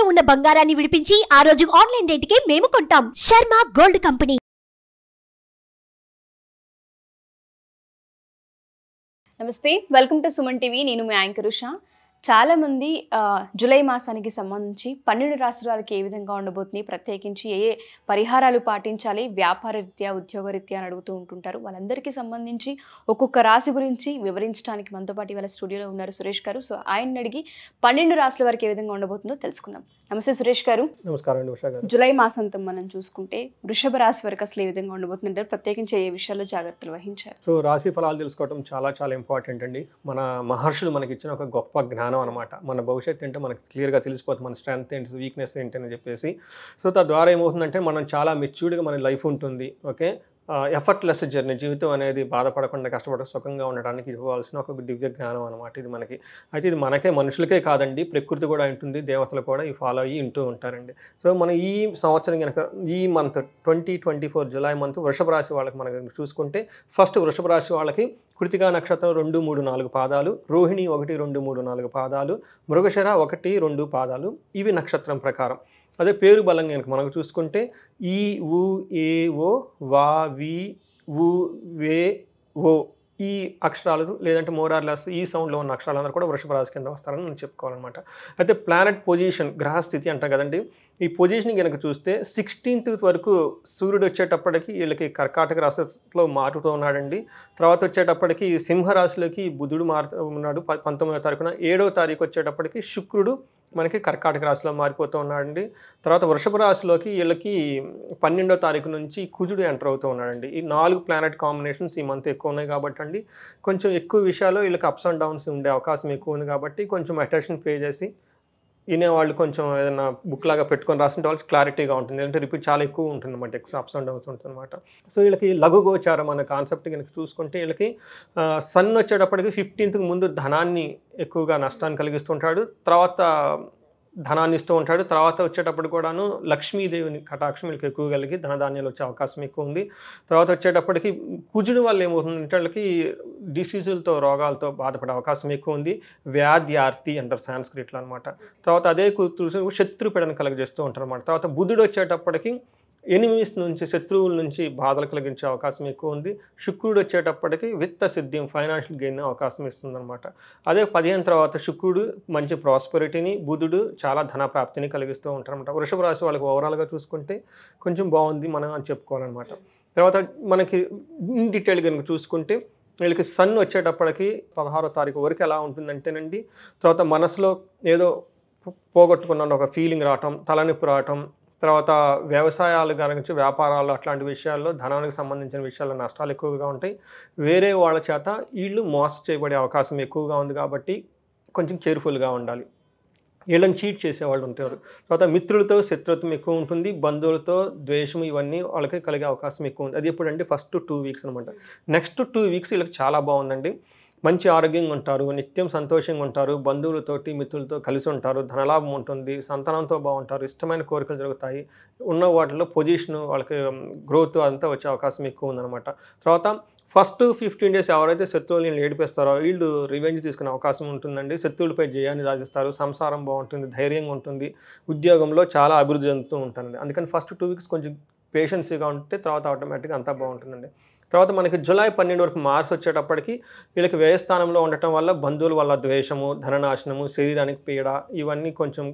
తాకట్టులో ఉన్న బంగారాన్ని విడిపించి ఆ రోజు ఆన్లైన్ రేటుకే మేము కొంటాం. Sharma gold company. నమస్తే, వెల్కమ్ టు సుమన్ టీవీ. నేను మీ యాంకర్ ఉషా. చాలామంది జూలై మాసానికి సంబంధించి 12 రాశుల వాళ్ళకి ఏ విధంగా ఉండబోతుంది, ప్రత్యేకించి ఏ పరిహారాలు పాటించాలి, వ్యాపార రీత్యా ఉద్యోగ రీత్యా అని అడుగుతూ ఉంటుంటారు. వాళ్ళందరికీ సంబంధించి ఒక్కొక్క రాశి గురించి వివరించడానికి మనతో పాటు ఇవాళ స్టూడియోలో ఉన్నారు సురేష్ గారు. సో ఆయన అడిగి 12 రాశుల వరకు ఏ విధంగా ఉండబోతుందో తెలుసుకుందాం. నమస్తే సురేష్ గారు. నమస్కారం అండి ఉషా గారు. జూలై మాసంతం మనం చూసుకుంటే వృషభ రాశి వరకు అసలు ఏ విధంగా ఉండబోతుందంటే ప్రత్యేకించి ఏ విషయాల్లో జాగ్రత్తలు వహించాలి? సో రాశి ఫలాలు తెలుసుకోవడం చాలా ఇంపార్టెంట్ అండి. మన మహర్షులు మనకి ఇచ్చిన ఒక గొప్ప జ్ఞానం అనమాట. మన భవిష్యత్తు ఏంటో మనకి క్లియర్గా తెలిసిపోతుంది, మన స్ట్రెంత్ ఏంటి, వీక్నెస్ ఏంటి అని చెప్పేసి. సో తద్వారా ఏమవుతుందంటే మనం చాలా మెచ్యూర్డ్గా మన లైఫ్ ఉంటుంది. ఓకే, ఎఫర్ట్లెస్ జర్నీ, జీవితం అనేది బాధపడకుండా కష్టపడ సుఖంగా ఉండడానికి ఇవ్వాల్సిన ఒక దివ్య జ్ఞానం అనమాట ఇది మనకి. అయితే ఇది మనకే, మనుషులకే కాదండి, ప్రకృతి కూడా ఉంటుంది, దేవతలు కూడా ఈ ఫాలో అయ్యి వింటూ ఉంటారండి. సో మన ఈ సంవత్సరం కనుక ఈ మంత్ 2024 జూలై మంత్ వృషభ రాశి వాళ్ళకి మనకు చూసుకుంటే, ఫస్ట్ వృషభ రాశి వాళ్ళకి కృతికా నక్షత్రం 2, 3, 4 పాదాలు, రోహిణి 1, 2, 3, 4 పాదాలు, మృగశిర 1, 2 పాదాలు, ఇవి నక్షత్రం ప్రకారం. అదే పేరు బలంగా కనుక మనకు చూసుకుంటే ఈ ఉ ఏ ఓ వా వి ఉ వే ఓ ఈ అక్షరాలు, లేదంటే మోరార్లెస్ ఈ సౌండ్లో ఉన్న అక్షరాలందరూ కూడా వృషభ రాశి కింద వస్తారని నేను చెప్పుకోవాలన్నమాట. అయితే ప్లానెట్ పొజిషన్, గ్రహస్థితి అంటారు కదండి, ఈ పొజిషన్ కనుక చూస్తే 16th వరకు సూర్యుడు వచ్చేటప్పటికి వీళ్ళకి కర్కాటక రాశిలో మారుతూ ఉన్నాడండి. తర్వాత వచ్చేటప్పటికి సింహరాశిలోకి బుధుడు మారుతూ ఉన్నాడు 19వ తారీఖున. 7వ తారీఖు వచ్చేటప్పటికి శుక్రుడు మనకి కర్కాటక రాశిలో మారిపోతూ ఉన్నాడండి. తర్వాత వృషభ రాశిలోకి వీళ్ళకి 12వ తారీఖు నుంచి కుజుడు ఎంటర్ అవుతూ ఉన్నాడండి. ఈ 4 ప్లానెట్ కాంబినేషన్స్ ఈ మంత్ ఎక్కువ ఉన్నాయి కాబట్టి అండి, కొంచెం ఎక్కువ విషయాలు వీళ్ళకి అప్స్ అండ్ డౌన్స్ ఉండే అవకాశం ఎక్కువ ఉంది. కాబట్టి కొంచెం అటెన్షన్ పే చేసి వినేవాళ్ళు కొంచెం ఏదైనా బుక్ లాగా పెట్టుకొని రాసిన వాళ్ళకి క్లారిటీగా ఉంటుంది. లేదంటే రిపీట్ చాలా ఎక్కువ ఉంటుంది అనమాట, అప్స్ అండ్ డౌన్స్ ఉంటుంది అనమాట. సో వీళ్ళకి లఘు గోచారం అనే కాన్సెప్ట్ కనుక చూసుకుంటే, వీళ్ళకి సన్ వచ్చేటప్పటికి 15th ముందు ధనాన్ని ఎక్కువగా నష్టాన్ని కలిగిస్తుంటాడు, తర్వాత ధనాన్ని ఇస్తూ ఉంటాడు. తర్వాత వచ్చేటప్పుడు కూడాను లక్ష్మీదేవిని కటాక్షం వీళ్ళకి ఎక్కువ కలిగి ధనధాన్యాలు వచ్చే అవకాశం ఎక్కువ ఉంది. తర్వాత వచ్చేటప్పటికి కుజుడు వల్ల ఏమవుతుందంటే వాళ్ళకి డిసీజులతో, రోగాలతో బాధపడే అవకాశం ఎక్కువ ఉంది. వ్యాధ్యార్థి అంటారు సాంస్క్రిట్లో అనమాట. తర్వాత అదే శత్రుపీడను కలిగజేస్తూ ఉంటారు అనమాట. తర్వాత బుధుడు వచ్చేటప్పటికి ఎనిమిస్ నుంచి, శత్రువుల నుంచి బాధలు కలిగించే అవకాశం ఎక్కువ ఉంది. శుక్రుడు వచ్చేటప్పటికి విత్త సిద్ధిం, ఫైనాన్షియల్ గెయిన్ అవకాశం ఇస్తుంది అనమాట. అదే 15 తర్వాత శుక్రుడు మంచి ప్రాస్పరిటీని, బుధుడు చాలా ధన ప్రాప్తిని కలిగిస్తూ ఉంటారు అనమాట. వృషభ రాశి వాళ్ళకి ఓవరాల్గా చూసుకుంటే కొంచెం బాగుంది మనం అని చెప్పుకోవాలన్నమాట. తర్వాత మనకి ఇన్ డీటెయిల్ కనుక చూసుకుంటే, వీళ్ళకి సన్ వచ్చేటప్పటికి 16వ తారీఖు వరకు ఎలా ఉంటుందంటేనండి, తర్వాత మనసులో ఏదో పోగొట్టుకున్న ఒక ఫీలింగ్ రావటం, తలనొప్పి రావటం, తర్వాత వ్యవసాయాలు గురించి, వ్యాపారాలు అట్లాంటి విషయాల్లో ధనానికి సంబంధించిన విషయాల్లో నష్టాలు ఎక్కువగా ఉంటాయి. వేరే వాళ్ళ చేత వీళ్ళు మోసం చేయబడే అవకాశం ఎక్కువగా ఉంది. కాబట్టి కొంచెం కేర్ఫుల్గా ఉండాలి. వీళ్ళని చీట్ చేసేవాళ్ళు ఉంటారు. తర్వాత మిత్రులతో శత్రుత్వం ఎక్కువ ఉంటుంది, బంధువులతో ద్వేషం, ఇవన్నీ వాళ్ళకి కలిగే అవకాశం ఎక్కువ ఉంది. అది ఎప్పుడంటే ఫస్ట్ 2 వీక్స్ అనమాట. నెక్స్ట్ 2 వీక్స్ వీళ్ళకి చాలా బాగుందండి. మంచి ఆరోగ్యంగా ఉంటారు, నిత్యం సంతోషంగా ఉంటారు, బంధువులతోటి మిత్రులతో కలిసి ఉంటారు, ధనలాభం ఉంటుంది, సంతానంతో బాగుంటారు, ఇష్టమైన కోరికలు జరుగుతాయి, ఉన్న వాటిలో పొజిషను వాళ్ళకి గ్రోత్ అంతా వచ్చే అవకాశం ఎక్కువ ఉందన్నమాట. తర్వాత ఫస్ట్ 15 days ఎవరైతే శత్రువులను ఏడిపిస్తారో వీళ్ళు రివెంజ్ తీసుకునే అవకాశం ఉంటుందండి. శత్రువులపై జయాన్ని సాధిస్తారు, సంసారం బాగుంటుంది, ధైర్యంగా ఉంటుంది, ఉద్యోగంలో చాలా అభివృద్ధి చెందుతూ ఉంటానండి. అందుకని ఫస్ట్ 2 వీక్స్ కొంచెం పేషెన్సీగా ఉంటే తర్వాత ఆటోమేటిక్గా అంతా బాగుంటుందండి. తర్వాత మనకి జూలై 12 వరకు మార్స్ వచ్చేటప్పటికి వీళ్ళకి వ్యయస్థానంలో ఉండటం వల్ల బంధువుల వల్ల ద్వేషము, ధననాశనము, శరీరానికి పీడ, ఇవన్నీ కొంచెం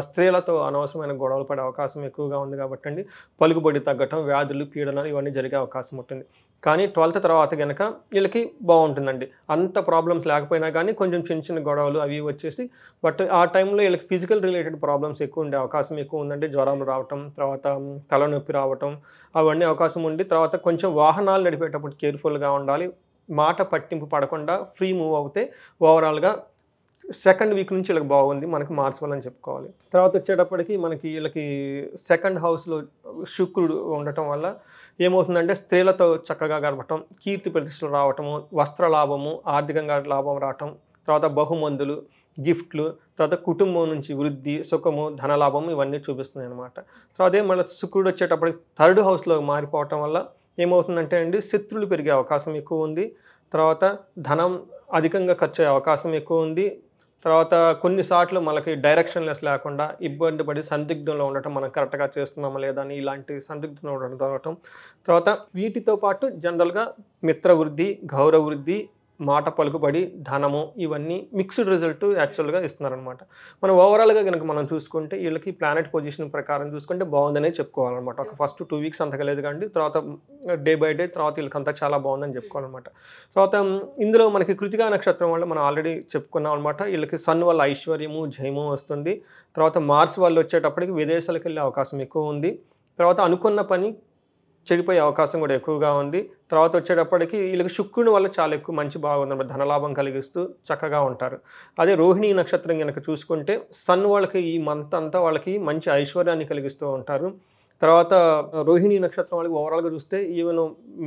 స్త్రీలతో అనవసరమైన గొడవలు పడే అవకాశం ఎక్కువగా ఉంది. కాబట్టి అండి పలుకుబడి తగ్గటం, వ్యాధులు, పీడనలు ఇవన్నీ జరిగే అవకాశం ఉంటుంది. కానీ 12th తర్వాత కనుక వీళ్ళకి బాగుంటుందండి. అంత ప్రాబ్లమ్స్ లేకపోయినా కానీ కొంచెం చిన్న గొడవలు అవి వచ్చేసి, బట్ ఆ టైంలో వీళ్ళకి ఫిజికల్ రిలేటెడ్ ప్రాబ్లమ్స్ ఎక్కువ ఉండే అవకాశం ఎక్కువ ఉందండి. జ్వరం రావటం, తర్వాత తలనొప్పి రావటం, అవన్నీ అవకాశం ఉంది. తర్వాత కొంచెం వాహనాలు నడిపేటప్పుడు కేర్ఫుల్గా ఉండాలి. మాట పట్టింపు పడకుండా ఫ్రీ మూవ్ అవుతే ఓవరాల్గా 2nd వీక్ నుంచి వీళ్ళకి బాగుంది, మనకి మార్స్ వల్ల అని చెప్పుకోవాలి. తర్వాత వచ్చేటప్పటికి మనకి వీళ్ళకి 2nd హౌస్లో శుక్రుడు ఉండటం వల్ల ఏమవుతుందంటే స్త్రీలతో చక్కగా గడపటం, కీర్తి ప్రతిష్టలు రావటము, వస్త్ర లాభము, ఆర్థికంగా లాభం రావటం, తర్వాత బహుమందులు, గిఫ్ట్లు, తర్వాత కుటుంబం నుంచి వృద్ధి, సుఖము, ధనలాభము ఇవన్నీ చూపిస్తున్నాయి అనమాట. తర్వాత అదే మళ్ళీ శుక్రుడు వచ్చేటప్పటికి 3rd హౌస్లో మారిపోవటం వల్ల ఏమవుతుందంటే అండి శత్రువులు పెరిగే అవకాశం ఎక్కువ ఉంది. తర్వాత ధనం అధికంగా ఖర్చు అయ్యే అవకాశం ఎక్కువ ఉంది. తర్వాత కొన్నిసార్లు మనకి డైరెక్షన్లెస్ లేకుండా ఇబ్బంది పడి సందిగ్ధంలో ఉండటం, మనం కరెక్ట్గా చేస్తున్నామా లేదా అని ఇలాంటి సందిగ్ధంలో ఉండటం. తర్వాత వీటితో పాటు జనరల్గా మిత్రవృద్ధి, గౌరవవృద్ధి, మాట పలుకుబడి, ధనము, ఇవన్నీ మిక్స్డ్ రిజల్ట్ యాక్చువల్గా ఇస్తున్నారనమాట. మనం ఓవరాల్గా కనుక మనం చూసుకుంటే వీళ్ళకి ప్లానెట్ పొజిషన్ ప్రకారం చూసుకుంటే బాగుందనే చెప్పుకోవాలన్నమాట. ఒక ఫస్ట్ 2 వీక్స్ అంతగా లేదు కానీ తర్వాత డే బై డే తర్వాత వీళ్ళకంతా చాలా బాగుందని చెప్పుకోవాలన్నమాట. తర్వాత ఇందులో మనకి కృతికా నక్షత్రం వల్ల మనం ఆల్రెడీ చెప్పుకున్నాం అనమాట. వీళ్ళకి సన్ వల్ల ఐశ్వర్యము, జయము వస్తుంది. తర్వాత మార్స్ వాళ్ళు వచ్చేటప్పటికి విదేశాలకు వెళ్ళే అవకాశం ఎక్కువ ఉంది. తర్వాత అనుకున్న పని చెడిపోయే అవకాశం కూడా ఎక్కువగా ఉంది. తర్వాత వచ్చేటప్పటికి వీళ్ళకి శుక్రుని వల్ల చాలా ఎక్కువ మంచి బాగుందన్నమాట. ధనలాభం కలిగిస్తూ చక్కగా ఉంటారు. అదే రోహిణి నక్షత్రం కనుక చూసుకుంటే సన్ వాళ్ళకి ఈ మంత్ అంతా వాళ్ళకి మంచి ఐశ్వర్యాన్ని కలిగిస్తూ ఉంటారు. తర్వాత రోహిణి నక్షత్రం వాళ్ళకి ఓవరాల్గా చూస్తే ఈవెన్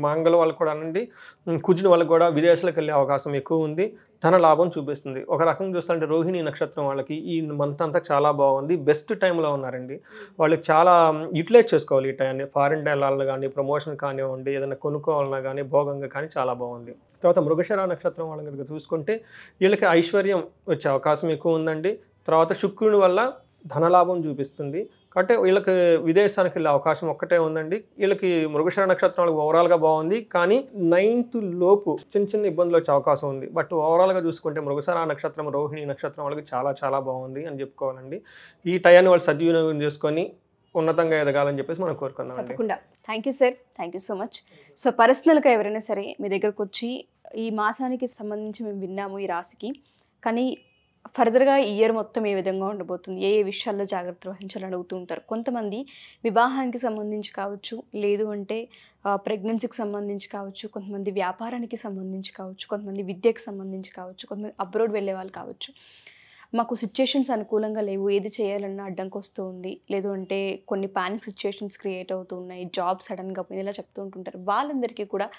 మంగళ వాళ్ళకి కూడా అనండి, కుజుని వాళ్ళకి కూడా విదేశాలకు వెళ్ళే అవకాశం ఎక్కువ ఉంది. ధన లాభం చూపిస్తుంది. ఒక రకంగా చూస్తుంటే రోహిణి నక్షత్రం వాళ్ళకి ఈ మంత్ అంతా చాలా బాగుంది. బెస్ట్ టైంలో ఉన్నారండి. వాళ్ళకి చాలా యూటిలైజ్ చేసుకోవాలి ఈ టైంని. ఫారిన్ వెళ్ళాలని కానీ, ప్రమోషన్ కానివ్వండి, ఏదైనా కొనుక్కోవాలన్నా కానీ, భోగంగా కానీ చాలా బాగుంది. తర్వాత మృగశిర నక్షత్రం వాళ్ళని కనుక చూసుకుంటే వీళ్ళకి ఐశ్వర్యం వచ్చే అవకాశం ఎక్కువ ఉందండి. తర్వాత శుక్రుని వల్ల ధనలాభం చూపిస్తుంది. కాబట్టి వీళ్ళకి విదేశానికి వెళ్ళే అవకాశం ఒక్కటే ఉందండి. వీళ్ళకి మృగశిర నక్షత్రం వాళ్ళకి ఓవరాల్గా బాగుంది. కానీ 9th లోపు చిన్న చిన్న ఇబ్బందులు వచ్చే అవకాశం ఉంది. బట్ ఓవరాల్గా చూసుకుంటే మృగశిర నక్షత్రం, రోహిణి నక్షత్రం వాళ్ళకి చాలా చాలా బాగుంది అని చెప్పుకోవాలండి. ఈ టయాన్ని వాళ్ళు సద్వినియోగం చేసుకొని ఉన్నతంగా ఎదగాలని చెప్పేసి మనం కోరుకుందాం. తప్పకుండా. Thank you sir, thank you so much. So పర్సనల్గా ఎవరైనా సరే మీ దగ్గరకు వచ్చి ఈ మాసానికి సంబంధించి మేము విన్నాము ఈ రాశికి, కానీ ఫర్దర్గా ఈ ఇయర్ మొత్తం ఏ విధంగా ఉండబోతుంది, ఏ విషయాల్లో జాగ్రత్త వహించాలని అడుగుతూ ఉంటారు. కొంతమంది వివాహానికి సంబంధించి కావచ్చు, లేదు అంటే ప్రెగ్నెన్సీకి సంబంధించి కావచ్చు, కొంతమంది వ్యాపారానికి సంబంధించి కావచ్చు, కొంతమంది విద్యకు సంబంధించి కావచ్చు, కొంతమంది అబ్రాడ్ వెళ్ళే వాళ్ళు కావచ్చు. మాకు సిచ్యుయేషన్స్ అనుకూలంగా లేవు, ఏది చేయాలన్నా అడ్డంకి వస్తూ ఉంది, లేదు అంటే కొన్ని పానిక్ సిచ్యుయేషన్స్ క్రియేట్ అవుతూ ఉన్నాయి, జాబ్ సడన్గా పోయింది, ఇలా చెప్తూ ఉంటుంటారు. వాళ్ళందరికీ కూడా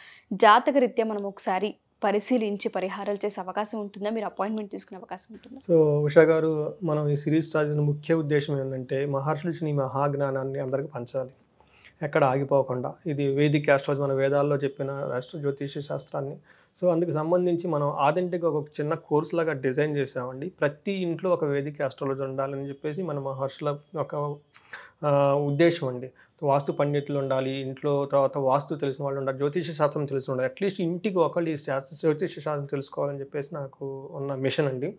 జాతక రీత్యా మనం ఒకసారి పరిశీలించి పరిహారాలు చేసే అవకాశం ఉంటుందా? మీరు అపాయింట్మెంట్ తీసుకునే అవకాశం ఉంటుందా? సో ఉషా గారు, మనం ఈ సిరీస్ చేసిన ముఖ్య ఉద్దేశం ఏంటంటే మహర్షులు ఇచ్చిన ఈ మహాజ్ఞానాన్ని అందరికీ పంచాలి, ఎక్కడ ఆగిపోకుండా. ఇది వేదిక్ ఆస్ట్రాలజీ, మన వేదాల్లో చెప్పిన రాష్ట్ర జ్యోతిష శాస్త్రాన్ని. సో అందుకు సంబంధించి మనం ఆథెంటిక్గా ఒక చిన్న కోర్స్ లాగా డిజైన్ చేసామండి. ప్రతి ఇంట్లో ఒక వేదిక్ ఆస్ట్రాలజీ ఉండాలని చెప్పేసి మన మహర్షుల ఒక ఉద్దేశం అండి. వాస్తు పండితులు ఉండాలి ఇంట్లో, తర్వాత వాస్తు తెలిసిన వాళ్ళు ఉండాలి, జ్యోతిష శాస్త్రం తెలిసి ఉండాలి. అట్లీస్ట్ ఇంటికి ఒకళ్ళు ఈ జ్యోతిష శాస్త్రం తెలుసుకోవాలని చెప్పేసి నాకు ఉన్న మిషన్ అండి.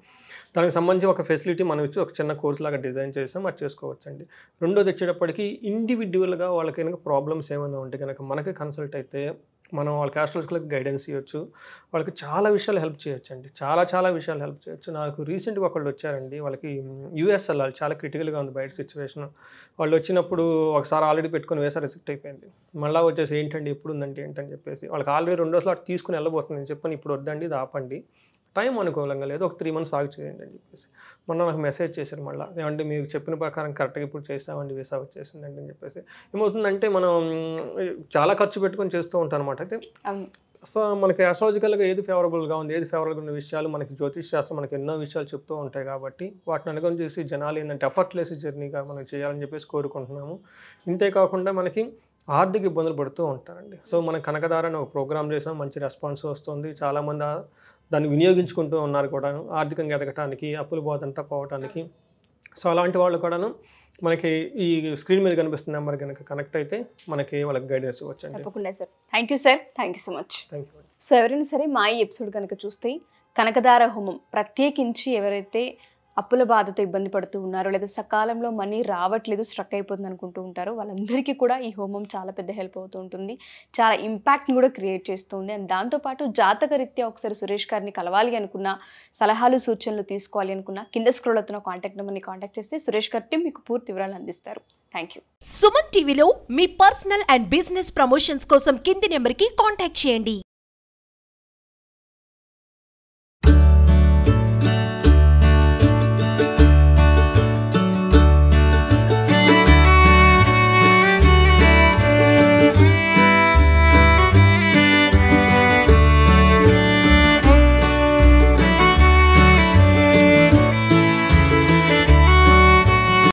దానికి సంబంధించి ఒక ఫెసిలిటీ మనం ఇచ్చి ఒక చిన్న కోర్స్ లాగా డిజైన్ చేసాం, అది చేసుకోవచ్చండి. రెండోది వచ్చేటప్పటికి ఇండివిజువల్గా వాళ్ళకి కనుక ప్రాబ్లమ్స్ ఏమైనా ఉంటే కనుక మనకి కన్సల్ట్ అయితే మనం వాళ్ళకి ఆస్ట్రాలజికల్కి గైడెన్స్ ఇవ్వచ్చు, వాళ్ళకి చాలా విషయాలు హెల్ప్ చేయొచ్చు అండి. చాలా విషయాలు హెల్ప్ చేయొచ్చు. నాకు రీసెంట్గా ఒకళ్ళు వచ్చారండి, వాళ్ళకి యూఎస్ వెళ్ళాలి, చాలా క్రిటికల్గా ఉంది బయట సిచ్యువేషన్. వాళ్ళు వచ్చినప్పుడు ఒకసారి ఆల్రెడీ పెట్టుకుని వేసా రిజెక్ట్ అయిపోయింది. మళ్ళీ వచ్చేసి ఏంటండి ఎప్పుడు ఉందంటే ఏంటని చెప్పేసి వాళ్ళకి ఆల్రెడీ 2 రోజులు అటు తీసుకుని వెళ్ళబోతుంది. నేను చెప్పాను ఇప్పుడు వద్దండి, ఇది ఆపండి, టైం అనుకూలంగా లేదు, ఒక 3 months ఆగి చేయండి అని చెప్పేసి మొన్న నాకు మెసేజ్ చేశారు. మళ్ళీ ఏమంటే మీరు చెప్పిన ప్రకారం కరెక్ట్గా ఇప్పుడు చేసామండి, వీసా వచ్చేసిందండి అని చెప్పేసి. ఏమవుతుందంటే మనం చాలా ఖర్చు పెట్టుకొని చేస్తూ ఉంటాం అనమాట. అయితే సో మనకి ఆస్ట్రాలజికల్గా ఏది ఫేవరబుల్గా ఉంది, ఏది ఫేవరబుల్ ఉన్న విషయాలు మనకి జ్యోతిష్ శాస్త్రం మనకి ఎన్నో విషయాలు చెప్తూ ఉంటాయి. కాబట్టి వాటిని అనుకొని చేసి జనాలు ఏంటంటే ఎఫర్ట్లెస్ జర్నీగా మనం చేయాలని చెప్పేసి కోరుకుంటున్నాము. ఇంతేకాకుండా మనకి ఆర్థిక ఇబ్బందులు పడుతూ ఉంటారండి. సో మనం కనకదారని ఒక ప్రోగ్రామ్ చేసాం, మంచి రెస్పాన్స్ వస్తుంది. చాలామంది దాన్ని వినియోగించుకుంటూ ఉన్నారు కూడా, ఆర్థికంగా ఎదగటానికి, అప్పుల బాధంతా పోవటానికి. సో అలాంటి వాళ్ళు కూడాను మనకి ఈ స్క్రీన్ మీద కనిపిస్తున్న నెంబర్ కనుక కనెక్ట్ అయితే మనకి వాళ్ళకి గైడెన్స్ ఇవ్వచ్చండి. తప్పకుండా sir. Thank you sir, thank you so much. Thank you. So ఎవరైనా సరే మా ఈ ఎపిసోడ్ కనుక చూస్తే కనకదార హోమం ప్రత్యేకించి ఎవరైతే అప్పుల బాధతో ఇబ్బంది పడుతూ ఉన్నారో, లేదా సకాలంలో మనీ రావట్లేదు, స్ట్రక్ అయిపోతుంది అనుకుంటూ ఉంటారో వాళ్ళందరికీ కూడా ఈ హోమం చాలా పెద్ద హెల్ప్ అవుతూ ఉంటుంది, చాలా ఇంపాక్ట్ని కూడా క్రియేట్ చేస్తుంది. అండ్ దాంతోపాటు జాతక రీత్యా ఒకసారి సురేష్ గారిని కలవాలి అనుకున్న, సలహాలు సూచనలు తీసుకోవాలి అనుకున్న కింద స్క్రోల్ అవుతున్న కాంటాక్ట్ నెంబర్ని కాంటాక్ట్ చేస్తే సురేష్ గారి టీం మీకు పూర్తి వివరాలు అందిస్తారు. Thank you. సుమన్ టీవీలో మీ పర్సనల్ అండ్ బిజినెస్ ప్రమోషన్స్ కోసం కింది నెంబర్కి కాంటాక్ట్ చేయండి.